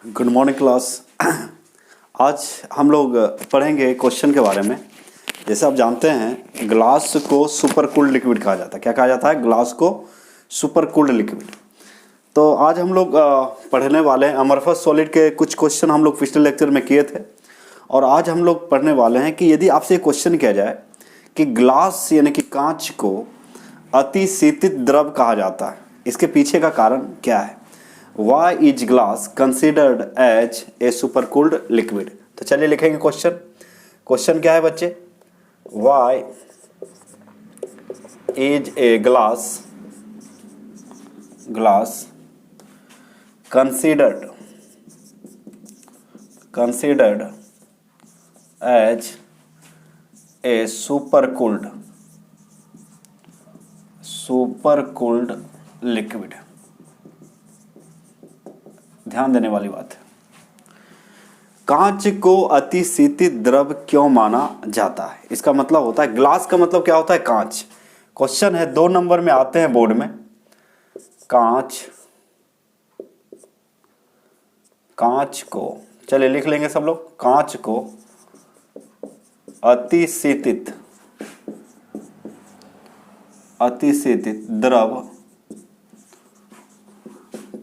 Good morning class. आज हम लोग पढ़ेंगे क्वेश्चन के बारे में। जैसे आप जानते हैं ग्लास को सुपर कूल्ड लिक्विड कहा जाता है। क्या कहा जाता है? ग्लास को सुपर कूल्ड लिक्विड। तो आज हम लोग पढ़ने वाले हैं अमरफस सॉलिड के कुछ क्वेश्चन हम लोग पिछले लेक्चर में किए थे, और आज हम लोग पढ़ने वाले हैं कि यदि आपसे क्वेश्चन किया जाए कि ग्लास यानी कि कांच को अतिशीतित द्रव कहा जाता है, इसके पीछे का कारण क्या है? Why is glass considered as a supercooled liquid? तो चलिए लिखेंगे क्वेश्चन। क्वेश्चन क्या है बच्चे? Why is a glass considered as a supercooled liquid? ध्यान देने वाली बात है। कांच को अतिशीतित द्रव क्यों माना जाता है? इसका मतलब होता है, ग्लास का मतलब क्या होता है? कांच। क्वेश्चन है 2 नंबर में आते हैं बोर्ड में। कांच को चलिए लिख लेंगे सब लोग। कांच को अतिशीतित द्रव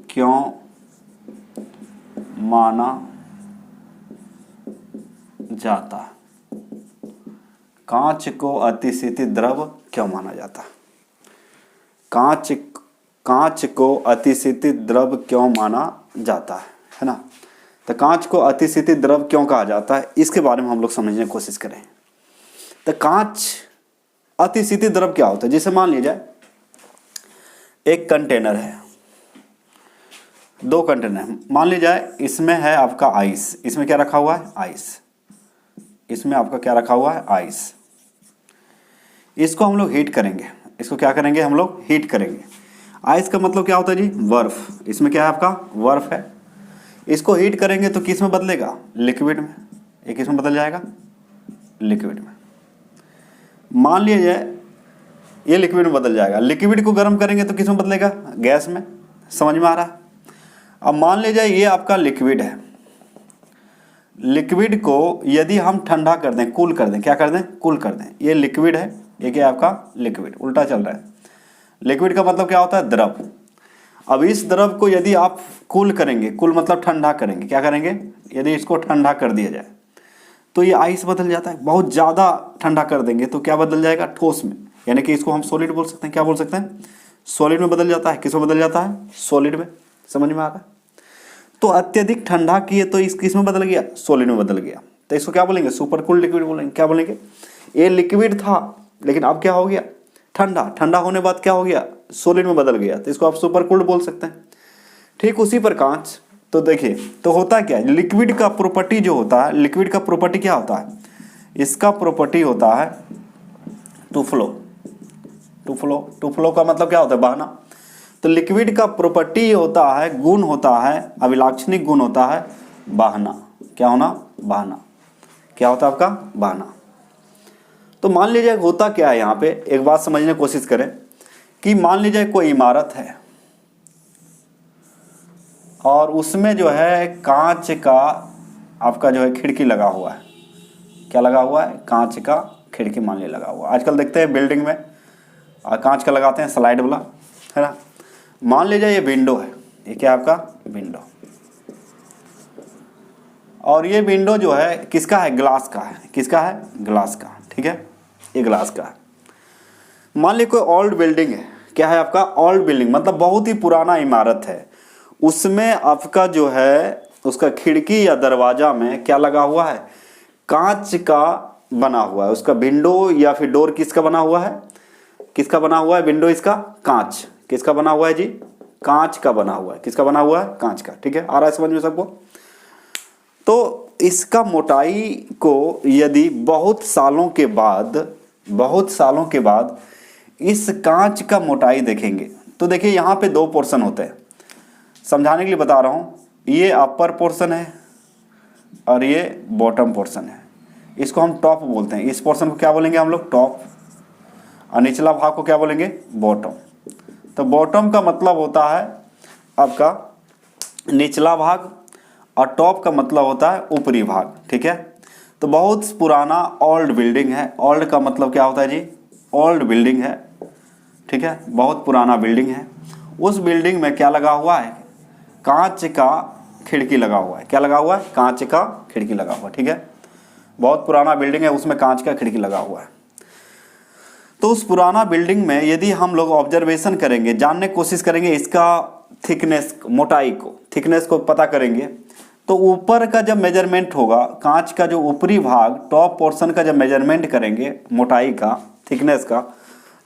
क्यों माना जाता है? कांच को अतिशीतित द्रव क्यों माना जाता है? कांच को अतिशीतित द्रव क्यों माना जाता है ना? तो कांच को अतिशीतित द्रव क्यों कहा जाता है, इसके बारे में हम लोग समझने की कोशिश करें। तो कांच अतिशीतित द्रव क्या होता है? जैसे मान लीजिए एक कंटेनर है, 2 कंटेनर मान लीजिए, इसमें है आपका आइस। इसमें क्या रखा हुआ है? आइस। इसमें आपका क्या रखा हुआ है? आइस। इसको हम लोग हीट करेंगे। इसको क्या करेंगे? हम लोग हीट करेंगे। आइस का मतलब क्या होता है जी? बर्फ। इसमें क्या है आपका? बर्फ है। इसको हीट करेंगे तो किस में बदलेगा? लिक्विड में। ये किस में बदल जाएगा? लिक्विड में। मान लीजिए ये लिक्विड में बदल जाएगा। लिक्विड को गर्म करेंगे तो किस में बदलेगा? गैस में। समझ में आ रहा है? अब मान लीजिए ये आपका लिक्विड है। लिक्विड को यदि हम ठंडा कर दें, कूल कर दें, क्या कर दें? कूल कर दें। ये लिक्विड है, ये क्या है आपका? लिक्विड। उल्टा चल रहा है। लिक्विड का मतलब क्या होता है? द्रव। अब इस द्रव को यदि आप कूल करेंगे, कूल मतलब ठंडा करेंगे, क्या करेंगे? यदि इसको ठंडा कर दिया जाए तो ये आइस बदल जाता है। बहुत ज़्यादा ठंडा कर देंगे तो क्या बदल जाएगा? ठोस में। यानी कि इसको हम सॉलिड बोल सकते हैं। क्या बोल सकते हैं? सॉलिड में बदल जाता है। किस में बदल जाता है? सॉलिड में। समझ में आ रहा है? तो अत्यधिक ठंडा किए तो इस किस में बदल गया? सॉलिड में बदल गया। तो इसको क्या बोलेंगे? सुपर कूल्ड लिक्विड बोलेंगे। क्या बोलेंगे? ये लिक्विड था लेकिन अब क्या हो गया? ठंडा। ठंडा होने बाद क्या हो गया? सॉलिड में बदल गया। तो इसको आप सुपर कूल्ड बोल सकते हैं। ठीक उसी पर कांच। तो देखिए, तो होता क्या है? लिक्विड का प्रॉपर्टी जो होता है, लिक्विड का प्रॉपर्टी क्या होता है? इसका प्रॉपर्टी होता है टू फ्लो। टू फ्लो का मतलब क्या होता है? बहना। तो लिक्विड का प्रॉपर्टी होता है, गुण होता है, अभिलाक्षणिक गुण होता है बहना। क्या होना? बहना। क्या होता है आपका? बहना। तो मान लीजिए होता क्या है यहाँ पे, एक बात समझने की कोशिश करें कि मान लीजिए कोई इमारत है और उसमें जो है कांच का आपका जो है खिड़की लगा हुआ है। क्या लगा हुआ है? कांच का खिड़की मान लीजिए लगा हुआ है। आजकल देखते हैं बिल्डिंग में कांच का लगाते हैं, स्लाइड वाला, है ना? मान लीजिए ये विंडो है। ये क्या है आपका? विंडो। और ये विंडो जो है किसका है? ग्लास का है। किसका है? ग्लास का। ठीक है, ये ग्लास का है। मान लीजिए कोई ओल्ड बिल्डिंग है। क्या है आपका? ओल्ड बिल्डिंग मतलब बहुत ही पुराना इमारत है। उसमें आपका जो है उसका खिड़की या दरवाजा में क्या लगा हुआ है? कांच का बना हुआ है। उसका विंडो या फिर डोर किसका बना हुआ है? किसका बना हुआ है? विंडो इसका कांच। किसका बना हुआ है जी? कांच का बना हुआ है। किसका बना हुआ है? कांच का। ठीक है, आ रहा है समझ में सबको? तो इसका मोटाई को यदि बहुत सालों के बाद इस कांच का मोटाई देखेंगे तो देखिए यहाँ पे 2 पोर्शन होते हैं। समझाने के लिए बता रहा हूँ। ये अपर पोर्शन है और ये बॉटम पोर्शन है। इसको हम टॉप बोलते हैं। इस पोर्शन को क्या बोलेंगे हम लोग? टॉप। और निचला भाग को क्या बोलेंगे? बॉटम। तो बॉटम का मतलब होता है आपका निचला भाग और टॉप का मतलब होता है ऊपरी भाग, ठीक है। तो बहुत पुराना ओल्ड बिल्डिंग है, ओल्ड का मतलब क्या होता है जी, ओल्ड बिल्डिंग है, ठीक है, बहुत पुराना बिल्डिंग है। उस बिल्डिंग में क्या लगा हुआ है, कांच का खिड़की लगा हुआ है, क्या लगा हुआ है, कांच का खिड़की लगा हुआ है, ठीक है। बहुत पुराना बिल्डिंग है, उसमें कांच का खिड़की लगा हुआ है। तो उस पुराना बिल्डिंग में यदि हम लोग ऑब्जर्वेशन करेंगे, जानने की कोशिश करेंगे इसका थिकनेस, मोटाई को, थिकनेस को पता करेंगे, तो ऊपर का जब मेजरमेंट होगा, कांच का जो ऊपरी भाग टॉप पोर्शन का जब मेजरमेंट करेंगे मोटाई का, थिकनेस का,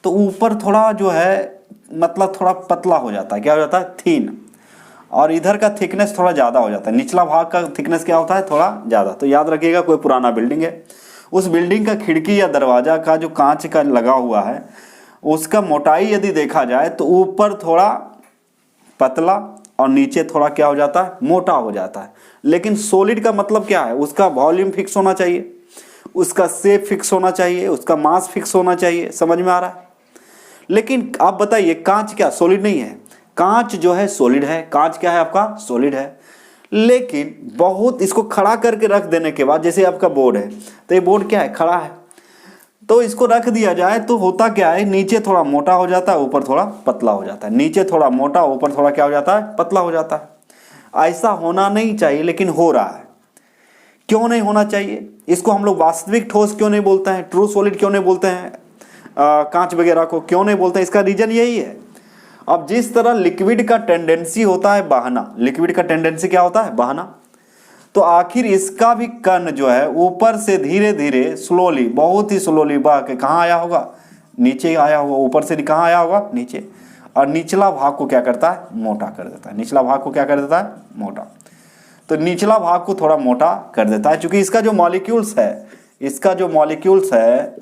तो ऊपर थोड़ा जो है मतलब थोड़ा पतला हो जाता है, क्या हो जाता है, थीन, और इधर का थिकनेस थोड़ा ज़्यादा हो जाता है, निचला भाग का थिकनेस क्या होता है, थोड़ा ज़्यादा। तो याद रखिएगा कोई पुराना बिल्डिंग है, उस बिल्डिंग का खिड़की या दरवाजा का जो कांच का लगा हुआ है उसका मोटाई यदि देखा जाए तो ऊपर थोड़ा पतला और नीचे थोड़ा क्या हो जाता है, मोटा हो जाता है। लेकिन सॉलिड का मतलब क्या है, उसका वॉल्यूम फिक्स होना चाहिए, उसका शेप फिक्स होना चाहिए, उसका मास फिक्स होना चाहिए, समझ में आ रहा है। लेकिन आप बताइए कांच क्या सॉलिड नहीं है, कांच जो है सॉलिड है, कांच क्या है आपका, सॉलिड है। लेकिन बहुत इसको खड़ा करके रख देने के बाद, जैसे आपका बोर्ड है, तो ये बोर्ड क्या है, खड़ा है, तो इसको रख दिया जाए तो होता क्या है, नीचे थोड़ा मोटा हो जाता है, ऊपर थोड़ा पतला हो जाता है, नीचे थोड़ा मोटा, ऊपर थोड़ा क्या हो जाता है, पतला हो जाता है। ऐसा होना नहीं चाहिए, लेकिन हो रहा है। क्यों नहीं होना चाहिए, इसको हम लोग वास्तविक ठोस क्यों नहीं बोलते हैं, ट्रू सॉलिड क्यों नहीं बोलते हैं, कांच वगैरह को क्यों नहीं बोलते हैं, इसका रीजन यही है। अब जिस तरह लिक्विड का टेंडेंसी होता है बहना, लिक्विड का टेंडेंसी क्या होता है, बहना, तो आखिर इसका भी कण जो है ऊपर से धीरे धीरे स्लोली, बहुत ही स्लोली बह के कहाँ आया होगा, नीचे आया होगा, ऊपर से कहाँ आया होगा, नीचे, और निचला भाग को क्या करता है, मोटा कर देता है, निचला भाग को क्या कर देता है, मोटा। तो निचला भाग को थोड़ा मोटा कर देता है, क्योंकि इसका जो मॉलिक्यूल्स है, इसका जो मॉलिक्यूल्स है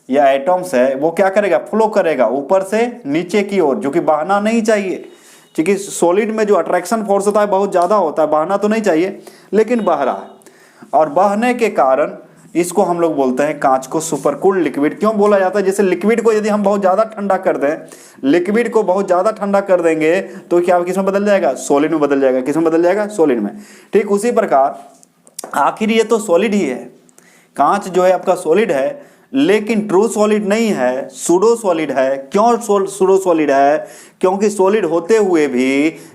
या एटम्स है, वो क्या करेगा, फ्लो करेगा ऊपर से नीचे की ओर, जो कि बहना नहीं चाहिए, क्योंकि सॉलिड में जो अट्रैक्शन फोर्स होता है बहुत ज़्यादा होता है, बहना तो नहीं चाहिए, लेकिन बह रहा है। और बहने के कारण इसको हम लोग बोलते हैं कांच को सुपरकूल्ड लिक्विड। क्यों बोला जाता है, जैसे लिक्विड को यदि हम बहुत ज़्यादा ठंडा कर दें, लिक्विड को बहुत ज़्यादा ठंडा कर देंगे तो क्या किस में बदल जाएगा, सॉलिड में बदल जाएगा, किस में बदल जाएगा, सॉलिड में। ठीक उसी प्रकार आखिर ये तो सॉलिड ही है, कांच जो है आपका सॉलिड है, लेकिन ट्रू सॉलिड नहीं है, सूडो सॉलिड है। क्यों सूडो सॉलिड है, क्योंकि सॉलिड होते हुए भी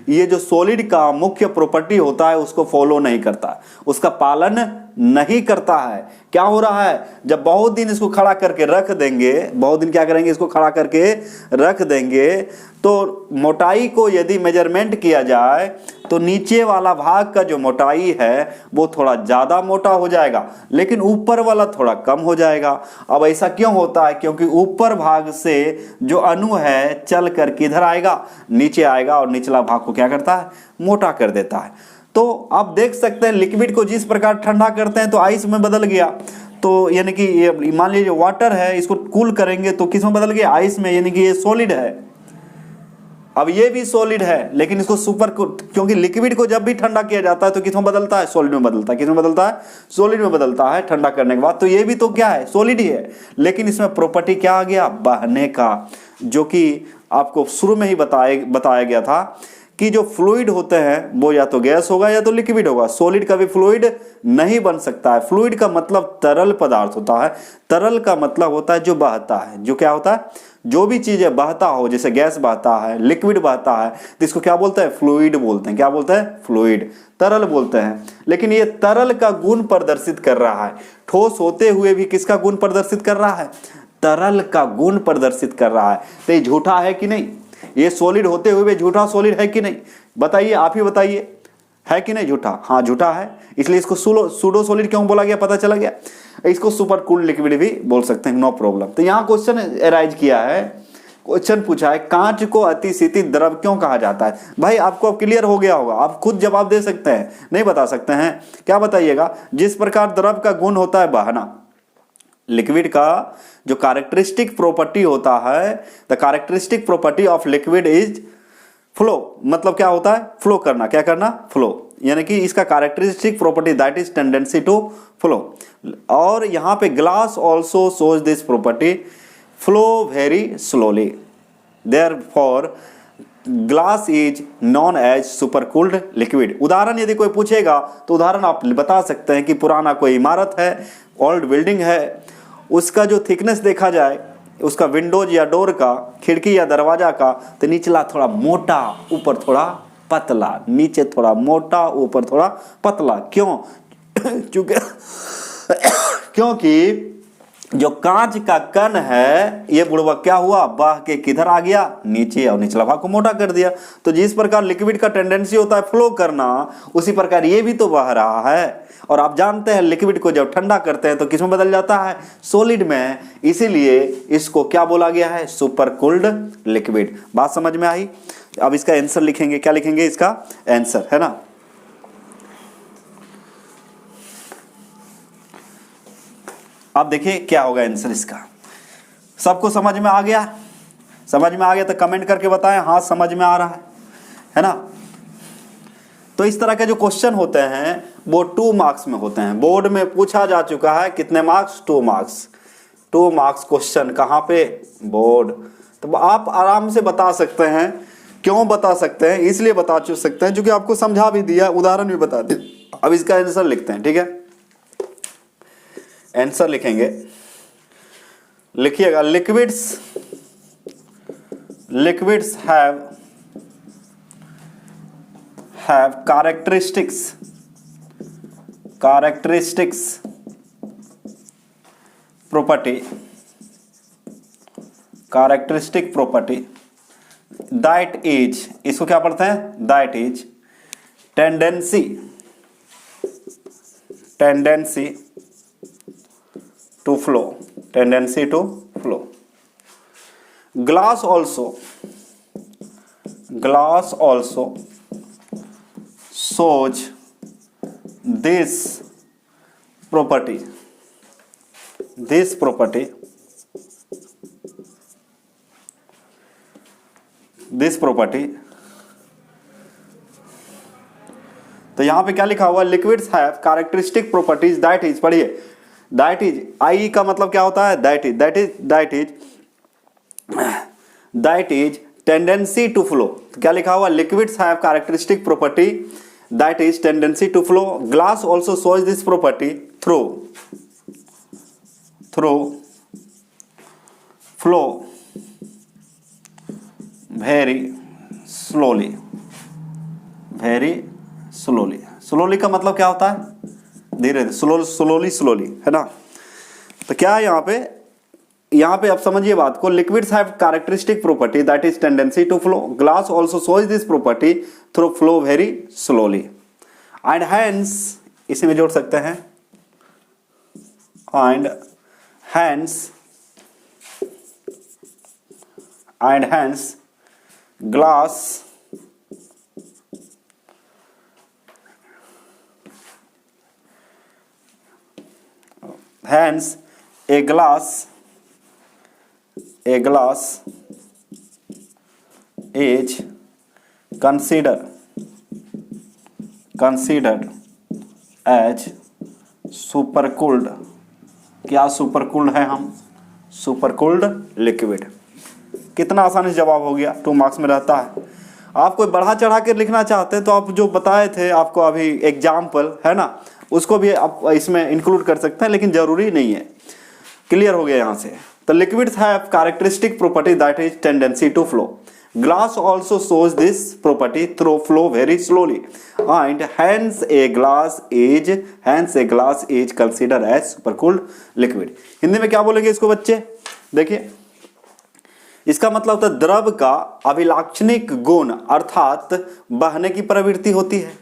ये जो सॉलिड का मुख्य प्रॉपर्टी होता है उसको फॉलो नहीं करता, उसका पालन नहीं करता है। क्या हो रहा है, जब बहुत दिन इसको खड़ा करके रख देंगे, बहुत दिन क्या करेंगे, इसको खड़ा करके रख देंगे, तो मोटाई को यदि मेजरमेंट किया जाए तो नीचे वाला भाग का जो मोटाई है वो थोड़ा ज़्यादा मोटा हो जाएगा, लेकिन ऊपर वाला थोड़ा कम हो जाएगा। अब ऐसा क्यों होता है, क्योंकि ऊपर भाग से जो अणु है चल कर किधर आएगा, नीचे आएगा, और निचला भाग को क्या करता है, मोटा कर देता है। तो आप देख सकते हैं लिक्विड को जिस प्रकार ठंडा करते हैं तो आइस में बदल गया, तो यानी कि ये मान लीजिए वाटर है, इसको कूल करेंगे तो किस में बदल गया, आइस में, यानी कि ये सॉलिड है। अब ये भी सॉलिड है, लेकिन इसको सुपर, क्योंकि लिक्विड को जब भी ठंडा किया जाता है तो किस में बदलता है, सॉलिड में बदलता है। किस में बदलता है, सॉलिड में बदलता है ठंडा करने के बाद। तो ये भी तो क्या है, सॉलिड ही है, लेकिन इसमें प्रॉपर्टी क्या आ गया, बहने का, जो कि आपको शुरू में ही बताया गया था कि जो फ्लूइड होते हैं वो या तो गैस होगा या तो लिक्विड होगा। सॉलिड का भी फ्लूइड नहीं बन सकता है। फ्लूइड का मतलब तरल पदार्थ होता है, तरल का मतलब होता है जो बहता है, जो क्या होता है, जो भी चीजें बहता हो, जैसे गैस बहता है, लिक्विड बहता है, तो इसको क्या बोलते हैं, फ्लूइड बोलते हैं। क्या बोलते हैं, फ्लूइड, तरल बोलते हैं। लेकिन ये तरल का गुण प्रदर्शित कर रहा है, ठोस होते हुए भी किसका गुण प्रदर्शित कर रहा है, तरल का गुण प्रदर्शित कर रहा है। तो ये झूठा है कि नहीं, ये सॉलिड होते हुए झूठा सॉलिड है कि नहीं, बताइए, आप ही बताइए, है कि नहीं झूठा, हाँ झूठा है। इसलिए इसको सूडो सॉलिड क्यों बोला गया, पता चला गया। इसको सुपर कूल्ड लिक्विड भी बोल सकते हैं, नो प्रॉब्लम। तो यहाँ क्वेश्चन अराइज किया है, क्वेश्चन पूछा है कांच को अतिशीतित द्रव क्यों कहा जाता है। भाई आपको अब क्लियर हो गया होगा, आप खुद जवाब दे सकते हैं, नहीं बता सकते हैं, क्या बताइएगा। जिस प्रकार द्रव का गुण होता है बहना, लिक्विड का जो कैरेक्टरिस्टिक प्रॉपर्टी होता है, the characteristic property of liquid is flow, मतलब क्या होता है, फ्लो करना, क्या करना, फ्लो, यानी कि इसका characteristic property that is tendency to flow. और यहाँ पे glass also shows this property, flow very slowly, therefore glass is known as super cooled liquid. उदाहरण यदि कोई पूछेगा तो उदाहरण आप बता सकते हैं कि पुराना कोई इमारत है, ओल्ड बिल्डिंग है, उसका जो थिकनेस देखा जाए उसका विंडोज या डोर का, खिड़की या दरवाजा का, तो निचला थोड़ा मोटा ऊपर थोड़ा पतला, नीचे थोड़ा मोटा ऊपर थोड़ा पतला। क्यों? क्योंकि जो कांच का कण है ये बुड़बक क्या हुआ, बह के किधर आ गया, नीचे, और निचला भाग को मोटा कर दिया। तो जिस प्रकार लिक्विड का टेंडेंसी होता है फ्लो करना, उसी प्रकार ये भी तो बह रहा है। और आप जानते हैं लिक्विड को जब ठंडा करते हैं तो किसमें बदल जाता है, सॉलिड में। इसीलिए इसको क्या बोला गया है, सुपर कूल्ड लिक्विड। बात समझ में आई? अब इसका आंसर लिखेंगे, क्या लिखेंगे इसका आंसर, है ना। अब देखिए क्या होगा आंसर इसका। सबको समझ में आ गया? समझ में आ गया तो कमेंट करके बताएं हाँ समझ में आ रहा है ना। तो इस तरह के जो क्वेश्चन होते हैं वो 2 मार्क्स में होते हैं। बोर्ड में पूछा जा चुका है, कितने मार्क्स, 2 मार्क्स। 2 मार्क्स क्वेश्चन कहाँ पे, बोर्ड। तो आप आराम से बता सकते हैं। क्यों बता सकते हैं? इसलिए बता सकते हैं क्योंकि आपको समझा भी दिया, उदाहरण भी बता दिया। अब इसका आंसर लिखते हैं, ठीक है। आंसर लिखेंगे, लिखिएगा, liquids have characteristics property that is, इसको क्या पढ़ते हैं, that is tendency to flow. Glass also shows this property तो यहां पे क्या लिखा हुआ, liquids have characteristic properties that is, पढ़िए, दैट इज, आई का मतलब क्या होता है, that is tendency to flow. तो क्या लिखा हुआ, liquids have characteristic property that is tendency to flow. Glass also shows this property through flow very slowly. Slowly का मतलब क्या होता है, धीरे धीरे, स्लोली, है ना। तो क्या है यहाँ पे आप समझिए बात को, liquids have characteristic property that is tendency to flow. Glass also shows this property through flow very slowly and hence, इसी में जोड़ सकते हैं, and hence glass hence a glass is considered as supercooled। क्या सुपरकूल्ड है हम, supercooled liquid. कितना आसानी से जवाब हो गया, 2 मार्क्स में रहता है। आप कोई बढ़ा चढ़ा कर लिखना चाहते हैं तो आप जो बताए थे आपको अभी एग्जाम्पल, है ना, उसको भी आप इसमें इंक्लूड कर सकते हैं, लेकिन जरूरी नहीं है। क्लियर हो गया यहाँ से। तो liquids have characteristic property that is tendency to flow. Glass also shows this property through flow very slowly and hence a glass is consider as supercooled liquid. Hindi में क्या बोलेंगे इसको बच्चे, देखिए, इसका मतलब होता है द्रव का अभिलाक्षणिक गुण अर्थात बहने की प्रवृत्ति होती है।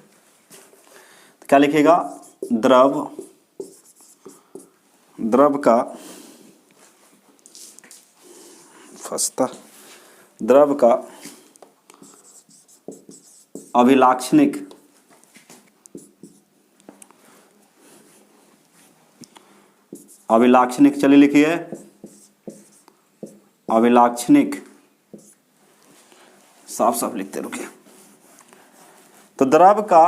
क्या लिखेगा, द्रव का अभिलाक्षणिक, चलिए लिखिए, अभिलाक्षणिक, साफ लिखते रुकिए। तो द्रव का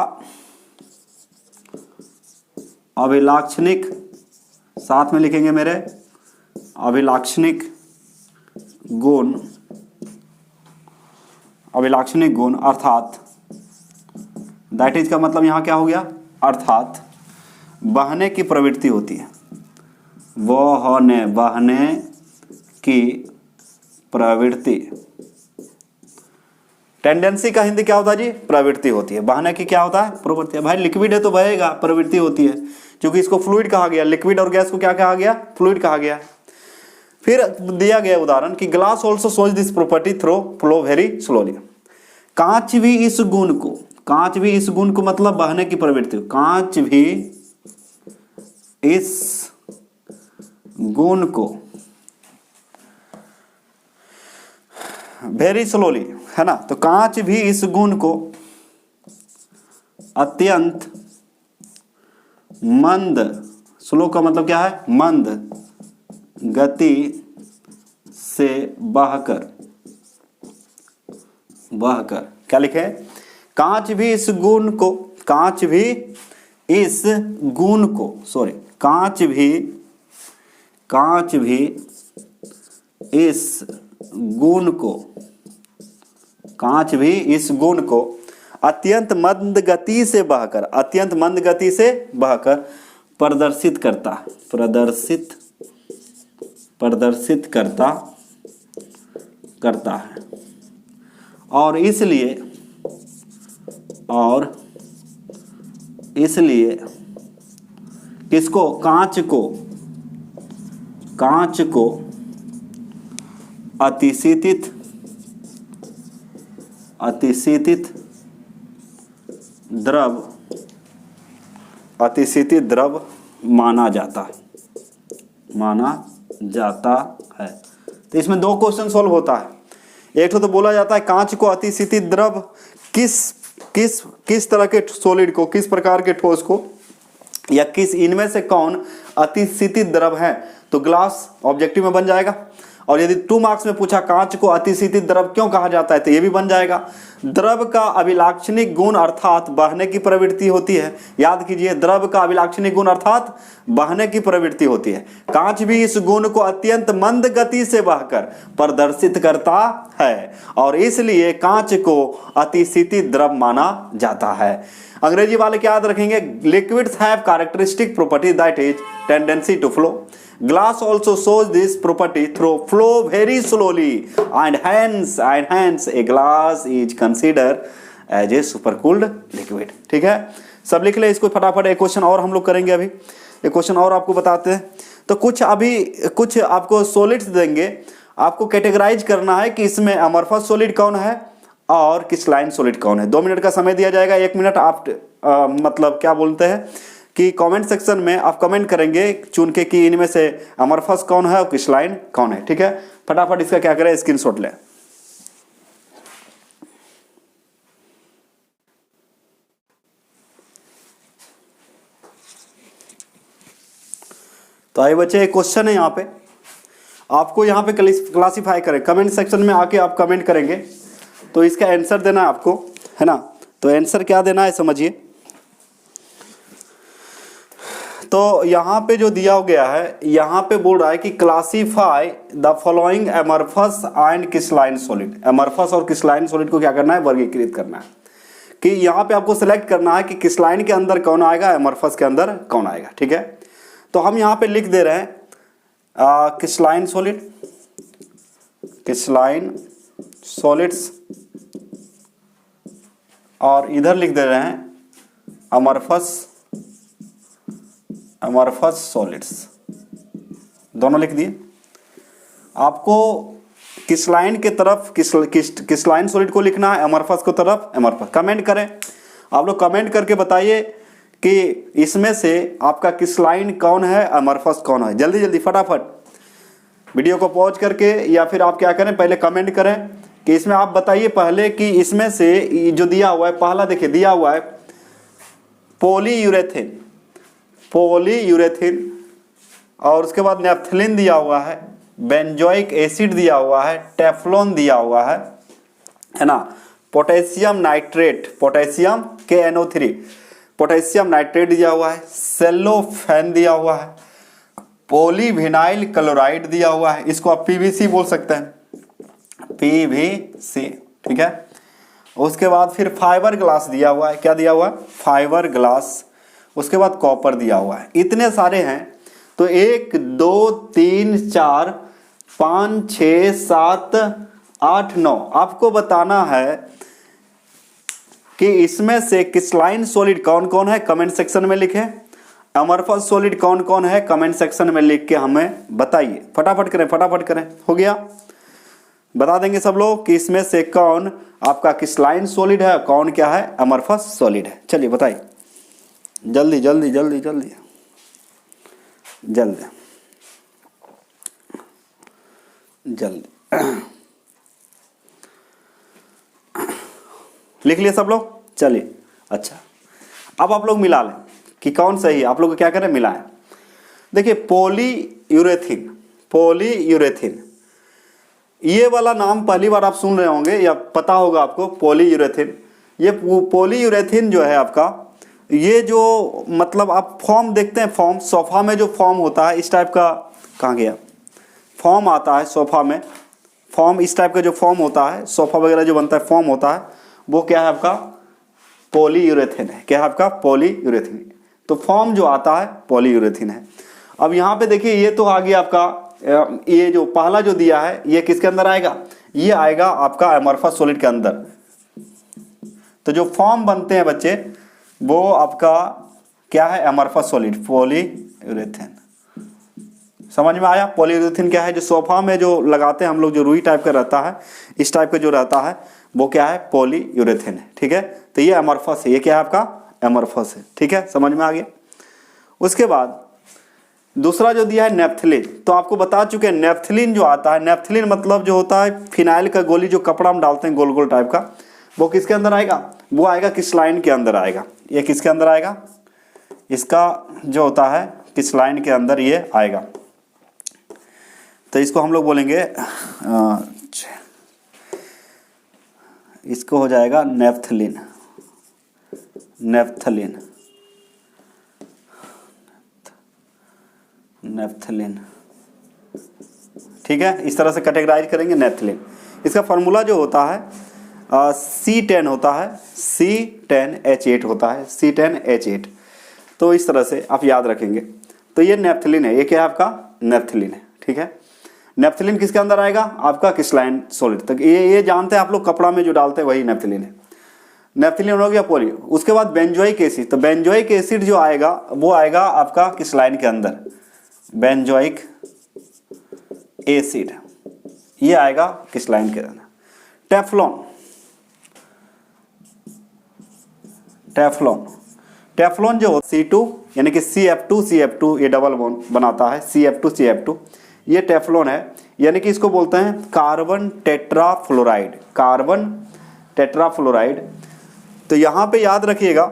अभिलाक्षणिक, साथ में लिखेंगे मेरे, अभिलाक्षणिक गुण अभिलाक्षणिक गुण अर्थात दैट इज का मतलब यहाँ क्या हो गया, अर्थात बहने की प्रवृत्ति होती है, बहने की प्रवृत्ति। टेंडेंसी का हिंदी क्या होता है जी, प्रवृत्ति होती है। बहने की क्या होता है, प्रवृत्ति। भाई लिक्विड है तो बहेगा, प्रवृत्ति होती है, क्योंकि इसको फ्लूइड कहा गया। लिक्विड और गैस को क्या कहा गया, फ्लूइड कहा गया। फिर दिया गया उदाहरण कि glass also shows this property through flow very slowly. कांच भी इस गुण को, कांच भी इस गुण को मतलब बहने की प्रवृत्ति, कांच भी इस गुण को वेरी स्लोली, है ना। तो कांच भी इस गुण को अत्यंत मंद, स्लो का मतलब क्या है, मंद गति से बहकर क्या लिखे, कांच भी इस गुण को, कांच भी इस गुण को, सॉरी, कांच भी इस गुण को, कांच भी इस गुण को अत्यंत मंद गति से बहकर, अत्यंत मंद गति से बहकर प्रदर्शित करता है। और इसलिए किसको, कांच को अतिशीतित द्रव माना जाता है। तो इसमें दो क्वेश्चन सॉल्व होता है। एक तो बोला जाता है कांच को अतिशीतित द्रव किस तरह के सॉलिड को, किस प्रकार के ठोस को, या किस इनमें से कौन अतिशीतित द्रव है, तो ग्लास ऑब्जेक्टिव में बन जाएगा। और यदि 2 मार्क्स में पूछा कांच को अतिशीतित द्रव क्यों कहा जाता है, तो ये भी बन जाएगा। द्रव का अभिलाक्षणिक गुण अर्थात बहने की प्रवृत्ति होती है। याद कीजिए, द्रव का अभिलाक्षणिक गुण अर्थात बहने की प्रवृत्ति होती है। कांच भी इस गुण को अत्यंत मंद गति से बहकर प्रदर्शित करता है, और इसलिए कांच को अतिशीतित द्रव माना जाता है। अंग्रेजी वाले क्या याद रखेंगे, liquids have characteristic property that is tendency to flow. Glass also shows this property through flow very slowly, and hence a glass is considered as a supercooled liquid। ठीक है, सब लिख ले इसको फटाफट। एक क्वेश्चन और हम लोग करेंगे अभी, एक क्वेश्चन और आपको बताते हैं। तो कुछ आपको सॉलिड्स देंगे, आपको कैटेगराइज करना है कि इसमें अमorphous सॉलिड कौन है और क्रिस्टलाइन सॉलिड कौन है। 2 मिनट का समय दिया जाएगा। 1 मिनट आप मतलब क्या बोलते हैं कि कमेंट सेक्शन में आप कमेंट करेंगे चुन के कि इनमें से अमorphous कौन है और क्रिस्टलाइन कौन है। ठीक है, फटाफट इसका क्या करें, स्क्रीनशॉट लें। तो आइए बच्चे, एक क्वेश्चन है यहाँ पे, आपको यहाँ पे क्लासीफाई करें। कमेंट सेक्शन में आके आप कमेंट करेंगे तो इसका आंसर देना है आपको, है ना। तो आंसर क्या देना है समझिए। तो यहाँ पे जो दिया गया है, यहाँ पे बोल रहा है कि classify the following amorphous and crystalline solid. Amorphous और क्रिस्टलाइन सॉलिड को क्या करना है, वर्गीकृत करना है। कि यहाँ पे आपको सिलेक्ट करना है कि क्रिस्टलाइन के अंदर कौन आएगा, अमorphous के अंदर कौन आएगा। ठीक है, तो हम यहाँ पे लिख दे रहे हैं क्रिस्टलाइन सॉलिड, क्रिस्टलाइन सॉलिड्स, और इधर लिख दे रहे हैं अमorphous सॉलिड्स। दोनों लिख दिए। आपको क्रिस्टलाइन के तरफ क्रिस्टलाइन सॉलिड को लिखना है, अमorphous को तरफ अमorphous। कमेंट करें, आप लोग कमेंट करके बताइए कि इसमें से आपका क्रिस्टलाइन कौन है, अमorphous कौन है। जल्दी जल्दी फटाफट वीडियो को पॉज करके, या फिर आप क्या करें, पहले कमेंट करें कि इसमें आप बताइए पहले कि इसमें से जो दिया हुआ है, पहला देखिए दिया हुआ है पॉलीयूरेथिन, और उसके बाद नेफ्थलीन दिया हुआ है, बेंजोइक एसिड दिया हुआ है, टेफ्लॉन दिया हुआ है ना, potassium nitrate, potassium KNO3, potassium nitrate दिया हुआ है, सेलोफेन दिया हुआ है, पॉलीविनाइल क्लोराइड दिया हुआ है, इसको आप PVC बोल सकते हैं, PVC। ठीक है, उसके बाद फिर फाइबर ग्लास दिया हुआ है, क्या दिया हुआ है, फाइबर ग्लास, उसके बाद कॉपर दिया हुआ है, इतने सारे हैं। तो 1 2 3 4 5 6 7 8 9 आपको बताना है कि इसमें से क्रिस्टलाइन सॉलिड कौन कौन है, कमेंट सेक्शन में लिखें। अमरफस सॉलिड कौन कौन है, कमेंट सेक्शन में लिख के हमें बताइए। फटाफट करें, फटाफट करें, हो गया। बता देंगे सब लोग कि इसमें से कौन आपका क्रिस्टलाइन सॉलिड है, कौन क्या है अमरफस सॉलिड है। चलिए बताइए, जल्दी जल्दी जल्दी जल्दी जल्दी जल्दी लिख लिए सब लोग। चलिए अच्छा, अब आप लोग मिला लें कि कौन सही है। आप लोग क्या करें, मिलाएं। देखिए पॉलीयूरेथीन, पॉलीयूरेथीन ये वाला नाम पहली बार आप सुन रहे होंगे या पता होगा आपको, पॉलीयूरेथीन। ये पॉलीयूरेथीन जो है आपका, ये जो मतलब आप फॉर्म देखते हैं, फॉर्म सोफा में जो फॉर्म होता है इस टाइप का, कहाँ गया, फॉर्म आता है सोफा में, फॉर्म इस टाइप का जो फॉर्म होता है, सोफा वगैरह जो बनता है फॉर्म होता है, वो क्या है आपका पॉलीयूरेथीन है। क्या है आपका पॉलीयूरेथीन। तो फॉर्म जो आता है पॉलीयूरेथीन है। अब यहाँ पे देखिए ये तो आ गया आपका, ये जो पहला जो दिया है ये किसके अंदर आएगा, ये आएगा आपका अमरफस सॉलिड के अंदर। तो जो फॉर्म बनते हैं बच्चे वो आपका क्या है, अमरफस सॉलिड, पॉलीयूरेथीन। समझ में आया। पॉलीयूरेथीन क्या है, जो सोफा में जो लगाते हैं हम लोग, जो रुई टाइप का रहता है, इस टाइप का जो रहता है वो क्या है, पॉलीयूरेथीन है। ठीक है, तो ये अमरफस है, ये क्या है आपका अमरफस है। ठीक है, समझ में आ गया। उसके बाद दूसरा जो दिया है नेफ्थलीन, तो आपको बता चुके हैं नेफ्थलीन जो आता है, नेफ्थलीन मतलब जो होता है फिनाइल का गोली, जो कपड़ा हम डालते हैं गोल गोल टाइप का, वो किसके अंदर आएगा, वो आएगा क्रिस्टलाइन के अंदर आएगा। ये किसके अंदर आएगा, इसका जो होता है क्रिस्टलाइन के अंदर ये आएगा। तो इसको हम लोग बोलेंगे, इसको हो जाएगा नेफ्थलीन, नेफ्थलीन, नेफ्थलीन। ठीक है, इस तरह से कैटेगराइज करेंगे नेफ्थलीन। इसका फार्मूला जो होता है C10 होता है, C10H8 होता है, C10H8। तो इस तरह से आप याद रखेंगे। तो ये नेफ्थलीन है, ये क्या है आपका नेफ्थलीन है। ठीक है, नेफ्थलीन किसके अंदर आएगा, आपका क्रिस्टलाइन सॉलिड। तक ये जानते हैं आप लोग, कपड़ा में जो डालते हैं वही नेफ्थलीन है। नेफ्थलीन हो गया पॉली। उसके बाद बेंजोइक एसिड, तो बेंजोइक एसिड जो आएगा वो आएगा आपका क्रिस्टलाइन के अंदर, बेंजोइक एसिड ये आएगा क्रिस्टलाइन के अंदर। टेफ्लॉन, टेफ्लॉन, टेफ्लॉन जो C2 यानी कि CF2 ये डबल बॉन्ड बनाता है, CF2 ये टेफ्लॉन है। यानी कि इसको बोलते हैं कार्बन टेट्राफ्लोराइड, कार्बन टेट्राफ्लोराइड। तो यहाँ पे याद रखिएगा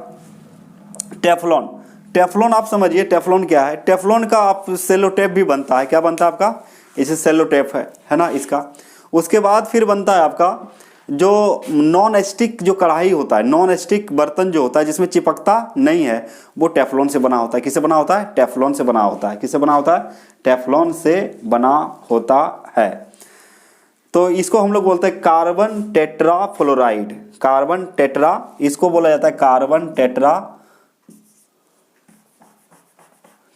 टेफ्लॉन, टेफ्लॉन आप समझिए टेफ्लॉन क्या है। टेफ्लॉन का आप सेलो टेप भी बनता है, क्या बनता है आपका, इसे सेलो टेप है ना इसका। उसके बाद फिर बनता है आपका जो नॉन स्टिक जो कढ़ाई होता है, नॉन स्टिक बर्तन जो होता है जिसमें चिपकता नहीं है, वो टेफ्लॉन से बना होता है। किससे बना होता है, टेफ्लॉन से बना होता है। किससे बना होता है, टेफ्लॉन से बना होता है। तो इसको हम लोग बोलते हैं कार्बन टेट्राफ्लोराइड, कार्बन टेट्रा, इसको बोला जाता है कार्बन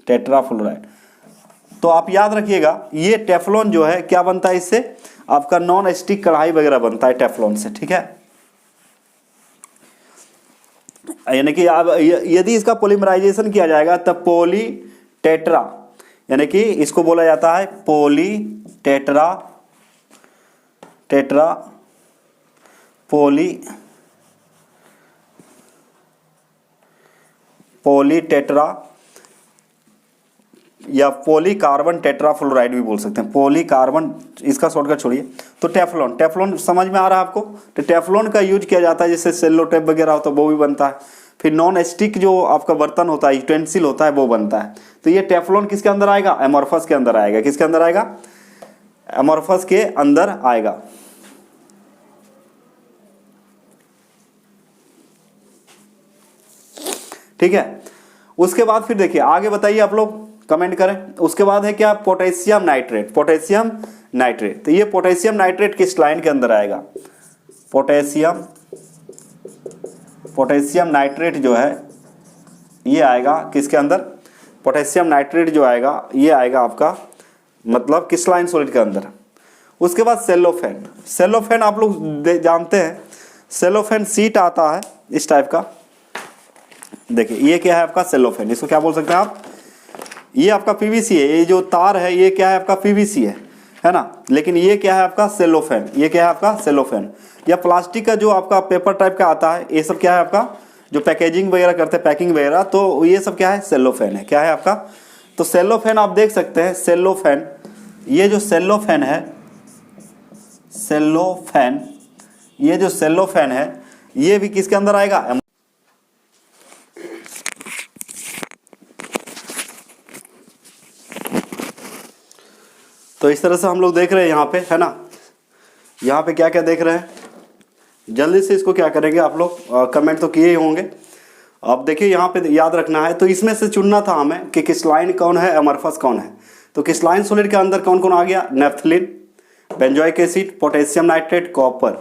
टेट्राफ्लोराइड। तो आप याद रखिएगा ये टेफ्लॉन जो है क्या बनता है, इससे आपका नॉन स्टिक कढ़ाई वगैरह बनता है टेफ्लॉन से। ठीक है, यानी कि अब यदि इसका पॉलीमराइजेशन किया जाएगा तब पॉली टेट्रा, यानी कि इसको बोला जाता है poly tetra, tetra poly tetra या पॉलीकार्बन टेट्राफ्लोराइड भी बोल सकते हैं, पॉलीकार्बन, इसका शॉर्टकट छोड़िए। तो टेफ्लॉन, टेफ्लॉन समझ में आ रहा है आपको। तो टेफ्लॉन का यूज किया जाता है, जैसे सेलो टेप वगैरह होता है वो भी बनता है। फिर नॉन स्टिक जो आपका बर्तन होता है, यूटेंसिल होता है, वो बनता है। तो ये टेफ्लॉन किसके अंदर आएगा, अमोर्फस के अंदर आएगा। किसके अंदर आएगा, अमोर्फस के अंदर आएगा। ठीक है, उसके बाद फिर देखिए आगे बताइए आप लोग, कमेंट करें। उसके बाद है क्या, पोटेशियम नाइट्रेट, पोटेशियम नाइट्रेट। तो ये पोटेशियम नाइट्रेट किस लाइन के अंदर आएगा, पोटेशियम पोटेशियम नाइट्रेट जो है ये आएगा किसके अंदर, पोटेशियम नाइट्रेट जो आएगा ये आएगा आपका मतलब क्रिस्टलाइन सॉलिड के अंदर। उसके बाद सेलोफेन, सेलोफेन आप लोग जानते हैं, सेलोफेन सीट आता है इस टाइप का, देखिए ये क्या है आपका सेलोफेन, इसको क्या बोल सकते हैं आप, ये आपका पीवीसी है, ये जो तार है ये क्या है आपका पीवीसी है ना, लेकिन ये क्या है आपका सेलोफेन, ये क्या है आपका सेलोफेन। या प्लास्टिक का जो आपका पेपर टाइप का आता है ये सब क्या है आपका जो पैकेजिंग वगैरह करते हैं, पैकिंग वगैरह, तो ये सब क्या है सेलोफेन है, क्या है आपका। तो सेलोफेन आप देख सकते हैं, सेलोफेन, ये जो सेलोफेन है, सेलोफेन, ये जो सेलोफेन है ये भी किसके अंदर आएगा, तो इस तरह से हम लोग देख रहे हैं यहाँ पे, है ना, यहाँ पे क्या क्या देख रहे हैं, जल्दी से इसको क्या करेंगे आप लोग, कमेंट तो किए ही होंगे। अब देखिए यहाँ पे याद रखना है, तो इसमें से चुनना था हमें कि क्रिस्टलाइन कौन है, अमरफस कौन है। तो क्रिस्टलाइन सॉलिड के अंदर कौन कौन आ गया, naphthalene, benzoic acid, potassium nitrate, copper.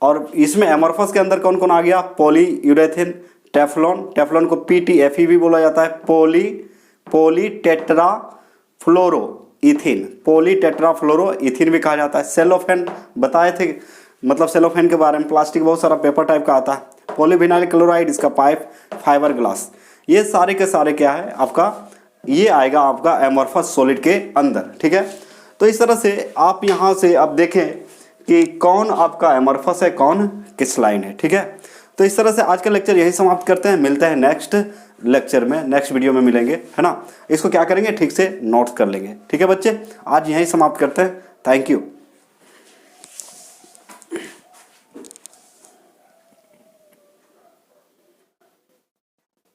और इसमें एमरफस के अंदर कौन कौन आ गया, पॉलीयूरेथेन, टेफ्लॉन, टेफ्लॉन को PTFE भी बोला जाता है, पॉली टेट्राफ्लोरोइथीन, पॉली टेट्राफ्लोरोइथीन भी कहा जाता है। सेलोफेन बताए थे, मतलब सेलोफेन के बारे में, प्लास्टिक बहुत सारा पेपर टाइप का आता है, पॉलीविनाइल क्लोराइड, इसका पाइप, फाइबर ग्लास, ये सारे के सारे क्या है आपका, ये आएगा आपका एमरफस सॉलिड के अंदर, ठीक है। तो इस तरह से आप यहाँ से अब देखें कि कौन आपका एमरफस है, कौन क्रिस्टलाइन है, ठीक है। तो इस तरह से आज का लेक्चर यही समाप्त करते हैं, मिलते हैं नेक्स्ट लेक्चर में, नेक्स्ट वीडियो में मिलेंगे, है ना। इसको क्या करेंगे, ठीक से नोट्स कर लेंगे, ठीक है बच्चे। आज यही समाप्त करते हैं, थैंक यू।